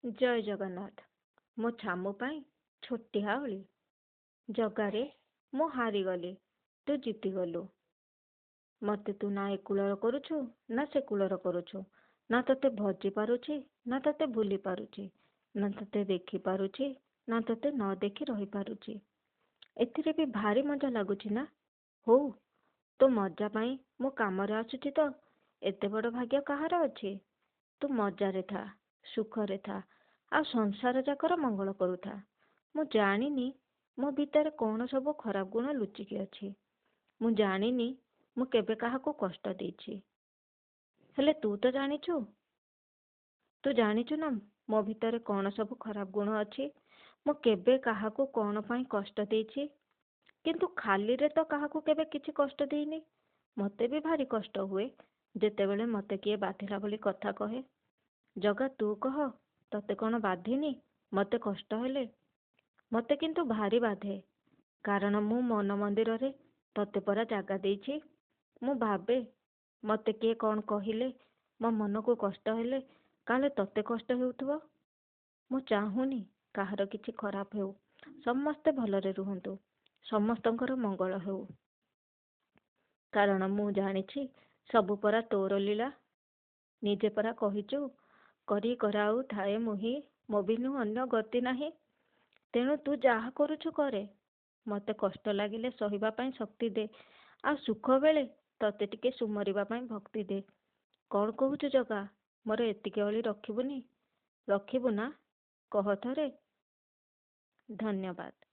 ଜୟ ଜଗନ୍ନାଥ। ମୋ ଛାମୁ ପାଇଁ ଛୋଟିଆ ଓଳି। ଜଗାରେ ମୁଁ ହାରିଗଲି, ତୁ ଜିତିଗଲୁ। ମତେ ତୁ ନା ଏ କୂଳର କରୁଛୁ ନା ସେ କୂଳର କରୁଛୁ। ନା ତତେ ଭଜି ପାରୁଛି ନା ତତେ ଭୁଲି ପାରୁଛି। ନା ତତେ ଦେଖି ପାରୁଛି ନା ତତେ ନ ଦେଖି ରହିପାରୁଛି। ଏଥିରେ ବି ଭାରି ମଜା ଲାଗୁଛି ନା। ହଉ, ତୋ ମଜା ପାଇଁ ମୁଁ କାମରେ ଆସୁଛି ତ। ଏତେ ବଡ଼ ଭାଗ୍ୟ କାହାର ଅଛି। ତୁ ମଜାରେ ଥା, ସୁଖରେ ଥା, ଆଉ ସଂସାର ଯାକର ମଙ୍ଗଳ କରୁଥା। ମୁଁ ଜାଣିନି ମୋ ଭିତରେ କ'ଣ ସବୁ ଖରାପ ଗୁଣ ଲୁଚିକି ଅଛି। ମୁଁ ଜାଣିନି ମୁଁ କେବେ କାହାକୁ କଷ୍ଟ ଦେଇଛି। ହେଲେ ତୁ ତ ଜାଣିଛୁ। ତୁ ଜାଣିଛୁ ନା ମୋ ଭିତରେ କ'ଣ ସବୁ ଖରାପ ଗୁଣ ଅଛି। ମୁଁ କେବେ କାହାକୁ କ'ଣ ପାଇଁ କଷ୍ଟ ଦେଇଛି। କିନ୍ତୁ ଖାଲିରେ ତ କାହାକୁ କେବେ କିଛି କଷ୍ଟ ଦେଇନି। ମୋତେ ବି ଭାରି କଷ୍ଟ ହୁଏ ଯେତେବେଳେ ମୋତେ କିଏ ବାଧିଲା ଭଳି କଥା କହେ। ଜଗା, ତୁ କହ, ତତେ କ'ଣ ବାଧେନି ମୋତେ କଷ୍ଟ ହେଲେ? ମୋତେ କିନ୍ତୁ ଭାରି ବାଧେ, କାରଣ ମୁଁ ମନ ମନ୍ଦିରରେ ତତେ ପରା ଜାଗା ଦେଇଛି। ମୁଁ ଭାବେ ମୋତେ କିଏ କ'ଣ କହିଲେ, ମୋ ମନକୁ କଷ୍ଟ ହେଲେ କାଳେ ତତେ କଷ୍ଟ ହେଉଥିବ। ମୁଁ ଚାହୁଁନି କାହାର କିଛି ଖରାପ ହେଉ। ସମସ୍ତେ ଭଲରେ ରୁହନ୍ତୁ, ସମସ୍ତଙ୍କର ମଙ୍ଗଳ ହେଉ। କାରଣ ମୁଁ ଜାଣିଛି ସବୁ ପରା ତୋର ଲୀଳା। ନିଜେ ପରା କହିଛୁ, କରି କରାଉ ଥାଏ ମୁହିଁ, ମୋ ବିନୁ ଅନ୍ୟ ଗତି ନାହିଁ। ତେଣୁ ତୁ ଯାହା କରୁଛୁ କରେ। ମୋତେ କଷ୍ଟ ଲାଗିଲେ ସହିବା ପାଇଁ ଶକ୍ତି ଦେ, ଆଉ ସୁଖ ବେଳେ ତତେ ଟିକେ ସୁମରିବା ପାଇଁ ଭକ୍ତି ଦେ। କ'ଣ କହୁଛୁ ଜଗା? ମୋର ଏତିକି ଅଳି ରଖିବୁନି? ରଖିବୁ ନା? କହ ଥରେ। ଧନ୍ୟବାଦ।